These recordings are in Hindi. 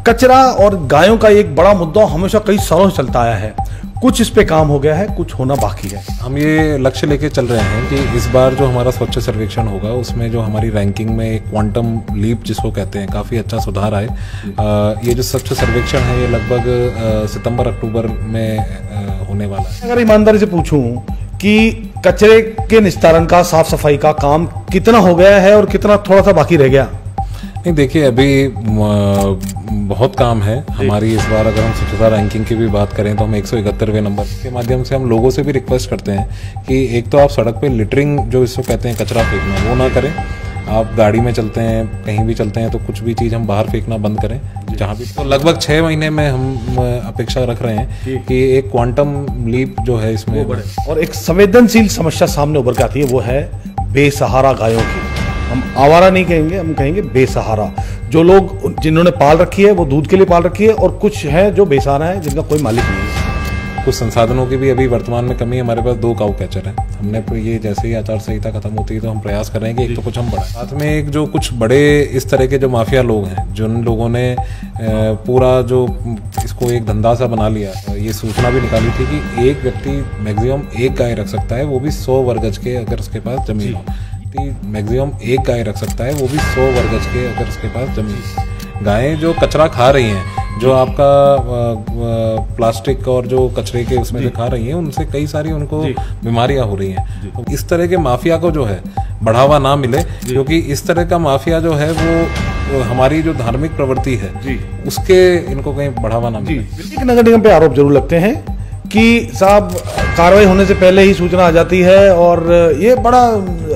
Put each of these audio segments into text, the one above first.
कचरा और गायों का एक बड़ा मुद्दा हमेशा कई सालों से चलता आया है। कुछ इस पे काम हो गया है, कुछ होना बाकी है। हम ये लक्ष्य लेके चल रहे हैं कि इस बार जो हमारा स्वच्छ सर्वेक्षण होगा उसमें जो हमारी रैंकिंग में एक क्वांटम लीप जिसको कहते हैं काफ़ी अच्छा सुधार आए। ये जो स्वच्छ सर्वेक्षण है ये लगभग सितंबर अक्टूबर में होने वाला है। अगर ईमानदारी से पूछूं कि कचरे के निस्तारण का, साफ सफाई का काम कितना हो गया है और कितना थोड़ा सा बाकी रह गया? नहीं, देखिए अभी बहुत काम है हमारी इस बार। अगर हम स्वच्छता रैंकिंग की भी बात करें तो हम 171वें नंबर के माध्यम से हम लोगों से भी रिक्वेस्ट करते हैं कि एक तो आप सड़क पे लिटरिंग जो इसको कहते हैं कचरा फेंकना वो ना करें। आप गाड़ी में चलते हैं, कहीं भी चलते हैं तो कुछ भी चीज़ हम बाहर फेंकना बंद करें जहाँ भी। तो लगभग 6 महीने में हम अपेक्षा रख रहे हैं कि एक क्वांटम लीप जो है इसमें बढ़े। और एक संवेदनशील समस्या सामने उभर के आती है, वो है बेसहारा गायों की। हम आवारा नहीं कहेंगे, हम कहेंगे बेसहारा। जो लोग जिन्होंने पाल रखी है वो दूध के लिए पाल रखी है, और कुछ है जो बेसहारा है जिनका कोई मालिक नहीं है। कुछ संसाधनों की भी अभी वर्तमान में कमी है। हमारे पास 2 काऊ कैचर हैं। हमने ये जैसे ही आचार संहिता खत्म होती है तो हम प्रयास कर रहे हैं कि एक तो कुछ हम बढ़ाएं, साथ में एक जो कुछ बड़े इस तरह के जो माफिया लोग हैं, जिन लोगों ने पूरा जो इसको एक धंधा सा बना लिया। ये सूचना भी निकाली थी कि एक व्यक्ति मैक्सिमम 1 गाय रख सकता है, वो भी 100 वर्ग गज के अगर उसके पास जमीन हो। मैक्सिमम 1 गाय रख सकता है, वो भी 100 वर्ग गज के अगर उसके पास जमीन। गायें जो कचरा खा रही हैं, जो आपका प्लास्टिक और जो कचरे के उसमें से खा रही हैं, उनसे कई सारी उनको बीमारियां हो रही हैं। तो इस तरह के माफिया को जो है बढ़ावा ना मिले, क्योंकि इस तरह का माफिया जो है वो हमारी जो धार्मिक प्रवृत्ति है उसके इनको कहीं बढ़ावा ना मिले। नगर निगम पे आरोप जरूर लगते हैं कि साहब कार्रवाई होने से पहले ही सूचना आ जाती है, और ये बड़ा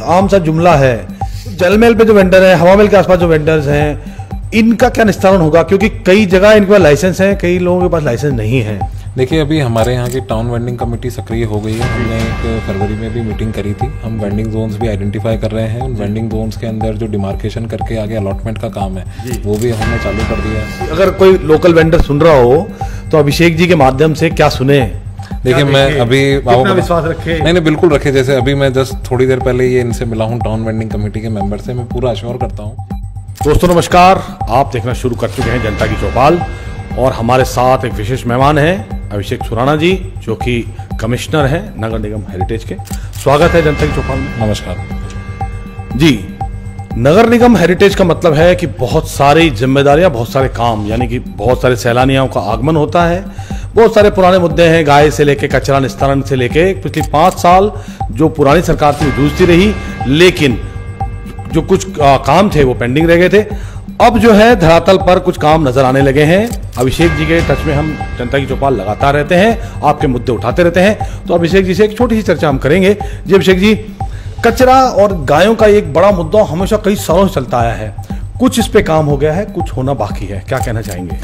आम सा जुमला है। जलमहल पे जो वेंडर है, हवा महल के आसपास जो वेंडर्स हैं, इनका क्या निस्तारण होगा? क्योंकि कई जगह इनके पास लाइसेंस है, कई लोगों के पास लाइसेंस नहीं है। देखिए अभी हमारे यहाँ की टाउन वेंडिंग कमेटी सक्रिय हो गई है। हमने 1 फरवरी में भी मीटिंग करी थी। हम वेंडिंग जोन्स भी आइडेंटिफाई कर रहे हैं। उन वेंडिंग जोन्स के अंदर जो डिमार्केशन करके आगे अलॉटमेंट का काम है वो भी हमने चालू कर दिया है। अगर कोई लोकल वेंडर सुन रहा हो तो अभिषेक जी के माध्यम से क्या सुने? देखिए मैं अभी विश्वास रखे? नहीं, बिल्कुल रखे। जैसे अभी मैं जस्ट थोड़ी देर पहले ये इनसे मिला हूँ, टाउन वेंडिंग कमेटी के मेंबर से। मैं पूरा अश्योर करता हूँ। दोस्तों नमस्कार, आप देखना शुरू कर चुके हैं जनता की चौपाल, और हमारे साथ एक विशेष मेहमान हैं अभिषेक सुराणा जी, जो कि कमिश्नर हैं नगर निगम हेरिटेज के। स्वागत है जनता की चौपाल में। नमस्कार जी। नगर निगम हेरिटेज का मतलब है कि बहुत सारी जिम्मेदारियां, बहुत सारे काम, यानी कि बहुत सारे सैलानियों का आगमन होता है। बहुत सारे पुराने मुद्दे हैं, गाय से लेके कचरा निस्तारण से लेके पिछले 5 साल जो पुरानी सरकार थी जूझती रही, लेकिन जो कुछ काम थे वो पेंडिंग रह गए थे। अब जो है धरातल पर कुछ काम नजर आने लगे हैं। अभिषेक जी के टच में हम जनता की चौपाल लगातार रहते हैं, आपके मुद्दे उठाते रहते हैं। तो अभिषेक जी से एक छोटी सी चर्चा हम करेंगे। जी अभिषेक जी, कचरा और गायों का एक बड़ा मुद्दा हमेशा कई सालों से चलता आया है। कुछ इस पे काम हो गया है, कुछ होना बाकी है, क्या कहना चाहेंगे?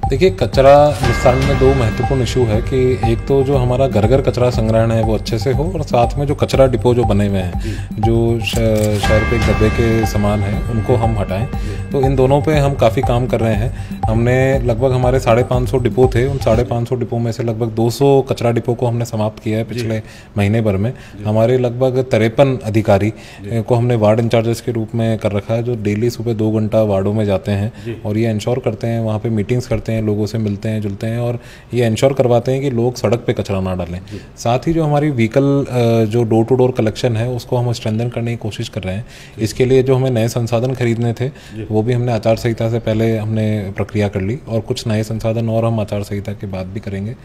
देखिए कचरा निस्तारण में 2 महत्वपूर्ण इशू है कि एक तो जो हमारा घर घर कचरा संग्रहण है वो अच्छे से हो, और साथ में जो कचरा डिपो जो बने हुए हैं, जो शहर पे गड्ढे के समान है, उनको हम हटाएं। तो इन दोनों पे हम काफ़ी काम कर रहे हैं। हमने लगभग हमारे 550 डिपो थे, उन 550 डिपो में से लगभग 200 कचरा डिपो को हमने समाप्त किया है पिछले महीने भर में। हमारे लगभग 53 अधिकारी को हमने वार्ड इंचार्जेस के रूप में कर रखा है, जो डेली सुबह 2 घंटा वार्डों में जाते हैं और ये इंश्योर करते हैं, वहाँ पे मीटिंग्स करते हैं, लोगों से मिलते हैं जुलते हैं, और ये इंश्योर करवाते हैं कि लोग सड़क पे कचरा ना डालें। साथ ही जो हमारी व्हीकल जो डोर टू डोर कलेक्शन है उसको हम स्ट्रेंथन करने की कोशिश कर रहे हैं। इसके लिए जो हमें नए संसाधन खरीदने थे वो भी हमने आचार संहिता से पहले हमने प्रक्रिया कर ली, और कुछ नए संसाधन और हम आचार संहिता के बाद भी करेंगे।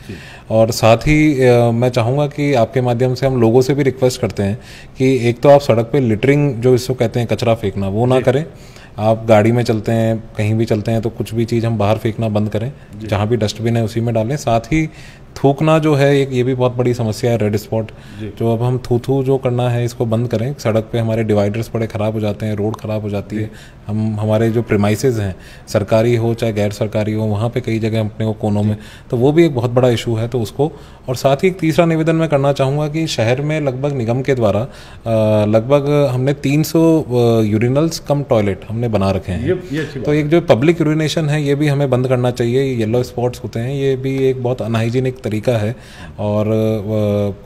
और साथ ही मैं चाहूँगा कि आपके माध्यम से हम लोगों से भी रिक्वेस्ट करते हैं कि एक तो आप सड़क पे लिटरिंग जो इसको कहते हैं कचरा फेंकना वो ना करें। आप गाड़ी में चलते हैं, कहीं भी चलते हैं तो कुछ भी चीज़ हम बाहर फेंकना बंद करें, जहाँ भी डस्टबिन है उसी में डालें। साथ ही थूकना जो है एक ये भी बहुत बड़ी समस्या है, रेड स्पॉट। जो अब हम थू जो करना है इसको बंद करें। सड़क पे हमारे डिवाइडर्स बड़े ख़राब हो जाते हैं, रोड ख़राब हो जाती है। हमारे जो प्रेमाइसेस हैं, सरकारी हो चाहे गैर सरकारी हो, वहाँ पे कई जगह अपने को कोनों में, तो वो भी एक बहुत बड़ा इशू है। तो उसको, और साथ ही एक तीसरा निवेदन मैं करना चाहूँगा कि शहर में लगभग निगम के द्वारा लगभग हमने 300 यूरिनल्स कम टॉयलेट हमने हमने बना रखे हैं। ये अच्छी तो एक जो पब्लिक यूरिनेशन है ये भी हमें बंद करना चाहिए। येलो स्पॉट्स होते हैं, ये भी एक बहुत अनहाइजीनिक तरीका है। और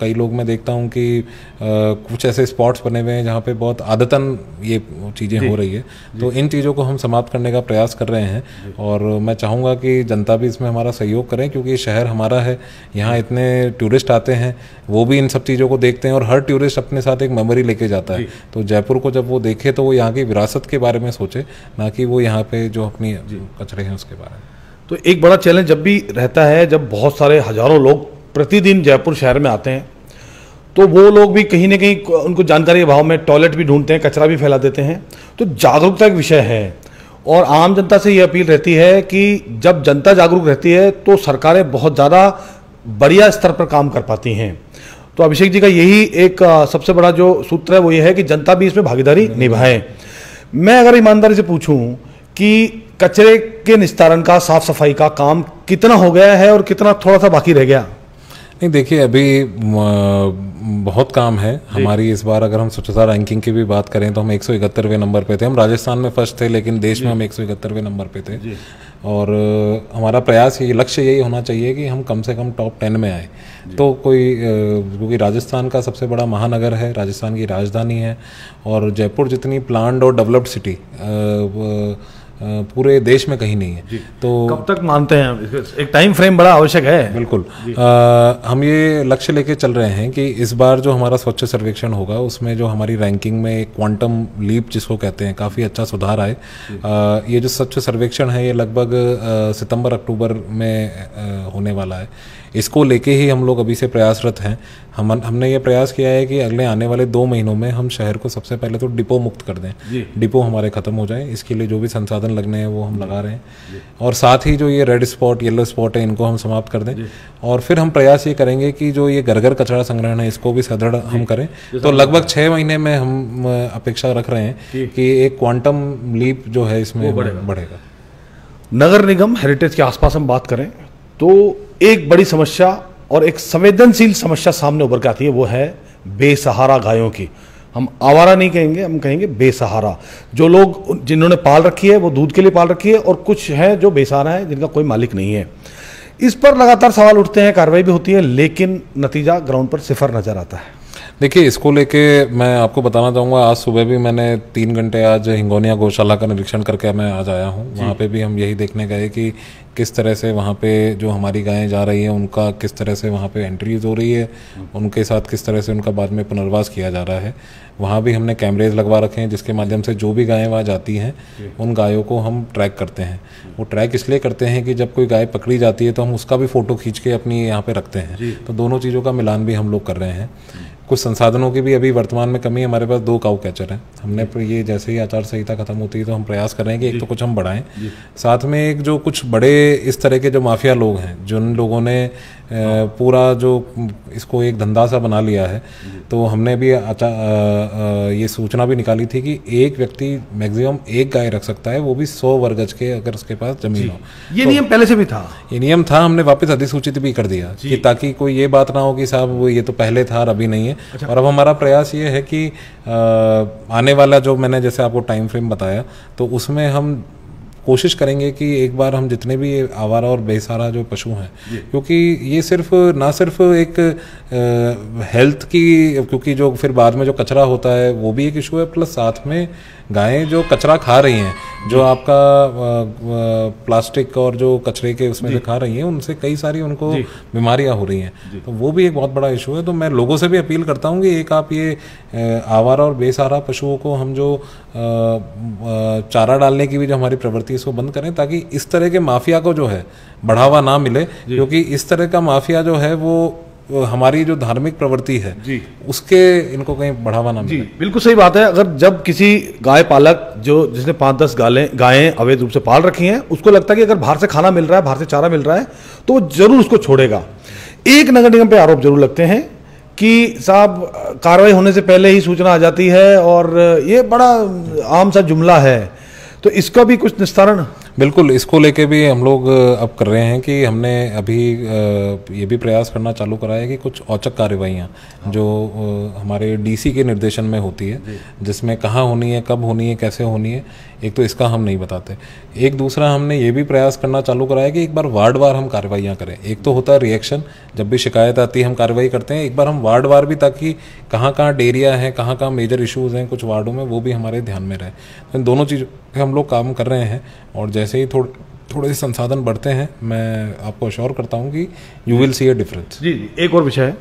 कई लोग मैं देखता हूँ कि कुछ ऐसे स्पॉट्स बने हुए हैं जहाँ पे बहुत आदतन ये चीज़ें हो रही है। तो इन चीज़ों को हम समाप्त करने का प्रयास कर रहे हैं और मैं चाहूँगा कि जनता भी इसमें हमारा सहयोग करें, क्योंकि ये शहर हमारा है, यहाँ इतने टूरिस्ट आते हैं, वो भी इन सब चीज़ों को देखते हैं और हर टूरिस्ट अपने साथ एक मेमोरी लेके जाता है। तो जयपुर को जब वो देखे तो वो यहाँ की विरासत के बारे में सोचे, ना कि वो यहाँ पे जो अपनी कचरे हैं उसके बारे में। तो एक बड़ा चैलेंज जब भी रहता है, जब बहुत सारे हजारों लोग प्रतिदिन जयपुर शहर में आते हैं, तो वो लोग भी कहीं ना कहीं उनको जानकारी के अभाव में टॉयलेट भी ढूंढते हैं, कचरा भी फैला देते हैं। तो जागरूकता एक विषय है और आम जनता से ये अपील रहती है कि जब जनता जागरूक रहती है तो सरकारें बहुत ज़्यादा बढ़िया स्तर पर काम कर पाती हैं। तो अभिषेक जी का यही एक सबसे बड़ा जो सूत्र है वो ये है कि जनता भी इसमें भागीदारी निभाए। मैं अगर ईमानदारी से पूछूं कि कचरे के निस्तारण का, साफ सफाई का काम कितना हो गया है और कितना थोड़ा सा बाकी रह गया? नहीं, देखिए अभी बहुत काम है हमारी। इस बार अगर हम स्वच्छता रैंकिंग की भी बात करें तो हम 171वें नंबर पे थे। हम राजस्थान में फर्स्ट थे, लेकिन देश में हम 171वें नंबर पे थे। और हमारा प्रयास ये, लक्ष्य यही होना चाहिए कि हम कम से कम टॉप 10 में आए। तो कोई, क्योंकि राजस्थान का सबसे बड़ा महानगर है, राजस्थान की राजधानी है, और जयपुर जितनी प्लान्ड और डेवलप्ड सिटी पूरे देश में कहीं नहीं है। तो कब तक मानते हैं? एक टाइम फ्रेम बड़ा आवश्यक है। बिल्कुल। हम ये लक्ष्य लेके चल रहे हैं कि इस बार जो हमारा स्वच्छ सर्वेक्षण होगा उसमें जो हमारी रैंकिंग में क्वांटम लीप जिसको कहते हैं, काफ़ी अच्छा सुधार आए। ये जो स्वच्छ सर्वेक्षण है ये लगभग सितंबर अक्टूबर में होने वाला है। इसको लेके ही हम लोग अभी से प्रयासरत हैं। हमने ये प्रयास किया है कि अगले आने वाले 2 महीनों में हम शहर को सबसे पहले तो डिपो मुक्त कर दें, डिपो हमारे ख़त्म हो जाए। इसके लिए जो भी संसाधन लगने हैं वो हम लगा रहे हैं, और साथ ही जो ये रेड स्पॉट, येलो स्पॉट है, इनको हम समाप्त कर दें। और फिर हम प्रयास ये करेंगे कि जो ये घर घर कचरा संग्रहण है इसको भी सुदृढ़ हम करें। तो लगभग 6 महीने में हम अपेक्षा रख रहे हैं कि एक क्वांटम लीप जो है इसमें बढ़ेगा। नगर निगम हेरिटेज के आसपास हम बात करें तो एक बड़ी समस्या और एक संवेदनशील समस्या सामने उभर के आती है, वो है बेसहारा गायों की। हम आवारा नहीं कहेंगे, हम कहेंगे बेसहारा। जो लोग जिन्होंने पाल रखी है वो दूध के लिए पाल रखी है, और कुछ हैं जो बेसहारा है जिनका कोई मालिक नहीं है। इस पर लगातार सवाल उठते हैं, कार्रवाई भी होती है, लेकिन नतीजा ग्राउंड पर सिफर नजर आता है। देखिए, इसको लेके मैं आपको बताना चाहूँगा, आज सुबह भी मैंने 3 घंटे आज हिंगोनिया गौशाला का निरीक्षण करके मैं आज आया हूँ। वहाँ पे भी हम यही देखने गए कि किस तरह से वहाँ पे जो हमारी गायें जा रही हैं उनका किस तरह से वहाँ पे एंट्रीज हो रही है, उनके साथ किस तरह से उनका बाद में पुनर्वास किया जा रहा है। वहाँ भी हमने कैमरेज लगवा रखे हैं जिसके माध्यम से जो भी गायें वहाँ जाती हैं उन गायों को हम ट्रैक करते हैं। वो ट्रैक इसलिए करते हैं कि जब कोई गाय पकड़ी जाती है तो हम उसका भी फ़ोटो खींच के अपनी यहाँ पे रखते हैं। तो दोनों चीज़ों का मिलान भी हम लोग कर रहे हैं। कुछ संसाधनों की भी अभी वर्तमान में कमी है। हमारे पास 2 काऊ कैचर हैं। हमने ये जैसे ही आचार संहिता खत्म होती है तो हम प्रयास कर रहे हैं कि एक तो कुछ हम बढ़ाएं, साथ में एक जो कुछ बड़े इस तरह के जो माफिया लोग हैं, जिन लोगों ने पूरा जो इसको एक धंधा सा बना लिया है, तो हमने भी ये सूचना भी निकाली थी कि एक व्यक्ति मैक्सिमम 1 गाय रख सकता है, वो भी 100 वर्ग गज के अगर उसके पास जमीन हो। ये नियम पहले से भी था? ये नियम था, हमने वापस अधिसूचित भी कर दिया कि ताकि कोई ये बात ना हो कि साहब वो ये तो पहले था और अभी नहीं है। और अब हमारा प्रयास ये है कि आने वाला जो मैंने जैसे आपको टाइम फ्रेम बताया, तो उसमें हम कोशिश करेंगे कि एक बार हम जितने भी आवारा और बेसहारा जो पशु हैं, क्योंकि ये ना सिर्फ एक हेल्थ की, क्योंकि जो फिर बाद में जो कचरा होता है वो भी एक इशू है, प्लस साथ में गायें जो कचरा खा रही हैं, जो आपका प्लास्टिक और जो कचरे के उसमें से खा रही हैं, उनसे कई सारी उनको बीमारियां हो रही हैं। तो वो भी एक बहुत बड़ा इशू है। तो मैं लोगों से भी अपील करता हूं कि एक आप ये आवारा और बेसहारा पशुओं को हम जो चारा डालने की भी जो हमारी प्रवृत्ति है इसको बंद करें, ताकि इस तरह के माफिया को जो है बढ़ावा ना मिले, क्योंकि इस तरह का माफिया जो है वो हमारी जो धार्मिक प्रवृत्ति है उसके इनको कहीं बढ़ावा ना मिले। बिल्कुल सही बात है। अगर जब किसी गाय पालक जिसने 5-10 गायें अवैध रूप से पाल रखी हैं, उसको लगता है कि अगर बाहर से खाना मिल रहा है, बाहर से चारा मिल रहा है, तो वो जरूर उसको छोड़ेगा। एक नगर निगम पे आरोप जरूर लगते हैं कि साहब कार्रवाई होने से पहले ही सूचना आ जाती है, और ये बड़ा आम सा जुमला है। तो इसका भी कुछ निस्तारण? बिल्कुल, इसको लेके भी हम लोग अब कर रहे हैं कि हमने अभी ये भी प्रयास करना चालू करा है कि कुछ औचक कार्रवाइयाँ जो हमारे डीसी के निर्देशन में होती है, जिसमें कहाँ होनी है, कब होनी है, कैसे होनी है, एक तो इसका हम नहीं बताते। एक दूसरा हमने ये भी प्रयास करना चालू करा है कि एक बार वार्ड वार हम कार्रवाइयाँ करें। एक तो होता है रिएक्शन, जब भी शिकायत आती है हम कार्रवाई करते हैं, एक बार हम वार्ड वार भी, ताकि कहाँ कहाँ डेरिया है, कहाँ कहाँ मेजर इश्यूज़ हैं कुछ वार्डों में, वो भी हमारे ध्यान में रहे। तो इन दोनों चीज़ों पे हम लोग काम कर रहे हैं, और जैसे ही थोड़े से संसाधन बढ़ते हैं, मैं आपको अश्योर करता हूँ कि you will see a difference. जी, एक और विषय है,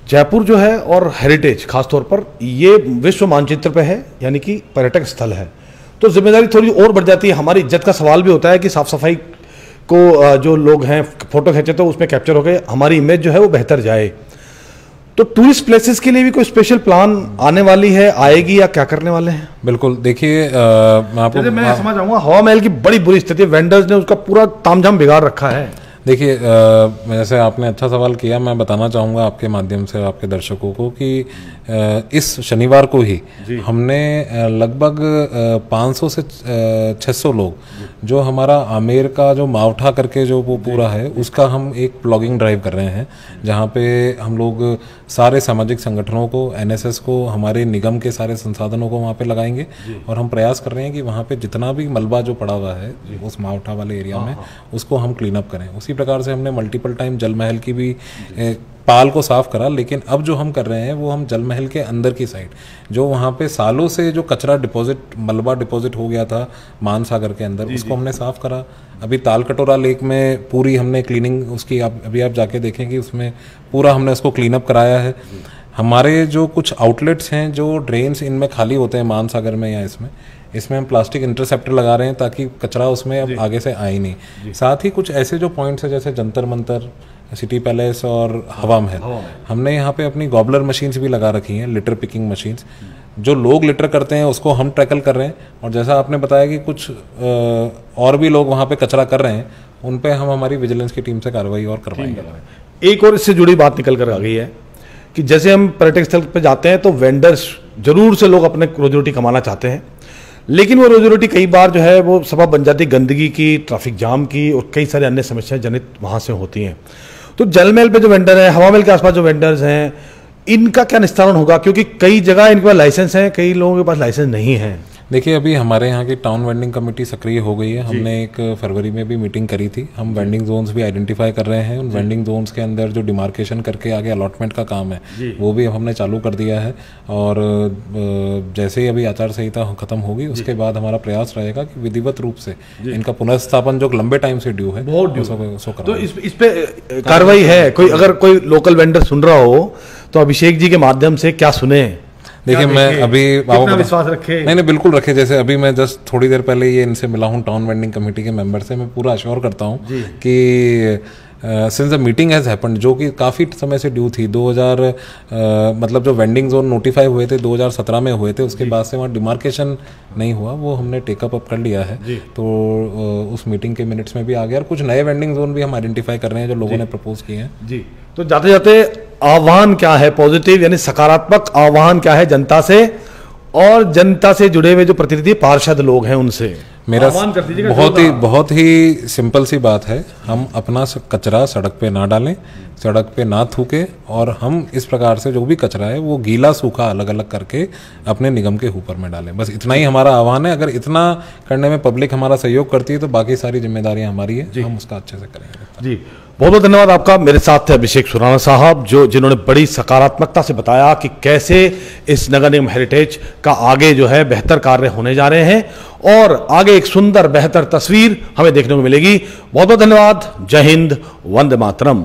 जयपुर जो है और हेरिटेज खासतौर पर ये विश्व मानचित्र पे है, यानी कि पर्यटक स्थल है, तो जिम्मेदारी थोड़ी और बढ़ जाती है। हमारी इज्जत का सवाल भी होता है कि साफ सफाई को जो लोग हैं फोटो खींचे तो उसमें कैप्चर हो गए, हमारी इमेज जो है वो बेहतर जाए। तो टूरिस्ट प्लेसेस के लिए भी कोई स्पेशल प्लान आने वाली है, आएगी, या क्या करने वाले हैं? बिल्कुल, देखिए मैं समझ आऊंगा, हवा महल की बड़ी बुरी स्थिति, वेंडर्स ने उसका पूरा तामझाम बिगाड़ रखा है। देखिए, जैसे आपने अच्छा सवाल किया, मैं बताना चाहूँगा आपके माध्यम से आपके दर्शकों को कि इस शनिवार को ही हमने लगभग 500 से 600 लोग, जो हमारा आमेर का जो मावठा करके जो वो पूरा है, उसका हम एक प्लॉगिंग ड्राइव कर रहे हैं, जहाँ पे हम लोग सारे सामाजिक संगठनों को, एनएसएस को, हमारे निगम के सारे संसाधनों को वहाँ पे लगाएंगे, और हम प्रयास कर रहे हैं कि वहाँ पे जितना भी मलबा जो पड़ा हुआ है उस मावठा वाले एरिया में, उसको हम क्लीन अप करें। उसी प्रकार से हमने मल्टीपल टाइम जल महल की भी पाल को साफ करा, लेकिन अब जो हम कर रहे हैं वो हम जल महल के अंदर की साइड, जो वहाँ पे सालों से जो कचरा डिपॉजिट, मलबा डिपॉजिट हो गया था मानसागर के अंदर, उसको हमने साफ करा। अभी ताल कटोरा लेक में पूरी हमने क्लीनिंग उसकी, अभी आप जाके देखेंगे, उसमें पूरा हमने उसको क्लीन अप कराया है। हमारे जो कुछ आउटलेट्स हैं, जो ड्रेन्स इनमें खाली होते हैं मानसागर में या इसमें हम प्लास्टिक इंटरसेप्टर लगा रहे हैं, ताकि कचरा उसमें अब आगे से आए नहीं। साथ ही कुछ ऐसे जो पॉइंट्स हैं, जैसे जंतर मंतर, सिटी पैलेस और हवा महल, हमने यहाँ पे अपनी गॉबलर मशीन्स भी लगा रखी हैं, लिटर पिकिंग मशीन्स, जो लोग लिटर करते हैं उसको हम टैकल कर रहे हैं। और जैसा आपने बताया कि कुछ और भी लोग वहाँ पे कचरा कर रहे हैं, उन पे हम हमारी विजिलेंस की टीम से कार्रवाई और करवाएंगे। एक और इससे जुड़ी बात निकल कर आ गई है कि जैसे हम पर्यटक स्थल पर जाते हैं तो वेंडर्स जरूर से लोग अपने रोजी रोटी कमाना चाहते हैं, लेकिन वो रोजी रोटी कई बार जो है वो सबब बन जाती है गंदगी की, ट्रैफिक जाम की, और कई सारी अन्य समस्याएं जनित वहाँ से होती हैं। तो जल महल पे जो वेंडर है, हवा महल के आसपास जो वेंडर्स हैं, इनका क्या निस्तारण होगा? क्योंकि कई जगह इनके पास लाइसेंस है, कई लोगों के पास लाइसेंस नहीं है। देखिए, अभी हमारे यहाँ की टाउन वेंडिंग कमेटी सक्रिय हो गई है। हमने एक फरवरी में भी मीटिंग करी थी। हम वेंडिंग जोन्स भी आइडेंटिफाई कर रहे हैं। उन वेंडिंग जोन्स के अंदर जो डिमार्केशन करके आगे अलॉटमेंट का काम है, वो भी अब हमने चालू कर दिया है। और जैसे ही अभी आचार संहिता खत्म होगी, उसके बाद हमारा प्रयास रहेगा कि विधिवत रूप से इनका पुनर्स्थापन जो लंबे टाइम से ड्यू है, तो इस पे कार्रवाई है। कोई अगर कोई लोकल वेंडर सुन रहा हो तो अभिषेक जी के माध्यम से क्या सुने? देखिए, मैं अभी कितना विश्वास रखे? नहीं, बिल्कुल रखे। जैसे अभी मैं जस्ट थोड़ी देर पहले ये इनसे मिला हूँ, टाउन वेंडिंग कमेटी के मेंबर से। मैं पूरा अश्योर करता हूँ कि since the meeting has happened, जो कि काफ़ी समय से ड्यू थी, 2000 मतलब जो वेंडिंग जोन नोटिफाई हुए थे 2017 में हुए थे, उसके बाद से वहाँ डिमार्केशन नहीं हुआ, वो हमने टेकअप कर लिया है। तो उस मीटिंग के मिनट्स में भी आ गया, और कुछ नए वेंडिंग जोन भी हम आइडेंटिफाई कर रहे हैं जो लोगों ने प्रपोज किए हैं। जी, तो जाते जाते आह्वान क्या है, पॉजिटिव यानी सकारात्मक आह्वान क्या है जनता से, और जनता से जुड़े हुए जो प्रतिनिधि पार्षद लोग हैं उनसे मेरा बहुत ही सिंपल सी बात है। हम अपना कचरा सड़क पे ना डालें, सड़क पे ना थूके, और हम इस प्रकार से जो भी कचरा है वो गीला सूखा अलग अलग करके अपने निगम के ऊपर में डालें। बस इतना ही हमारा आह्वान है। अगर इतना करने में पब्लिक हमारा सहयोग करती है तो बाकी सारी जिम्मेदारियां हमारी है, हम उसका अच्छे से करेंगे। जी, बहुत बहुत धन्यवाद आपका। मेरे साथ थे अभिषेक सुराना साहब, जिन्होंने बड़ी सकारात्मकता से बताया कि कैसे इस नगर निगम हेरिटेज का आगे जो है बेहतर कार्य होने जा रहे हैं, और आगे एक सुंदर बेहतर तस्वीर हमें देखने को मिलेगी। बहुत बहुत धन्यवाद। जय हिंद, वंदे मातरम।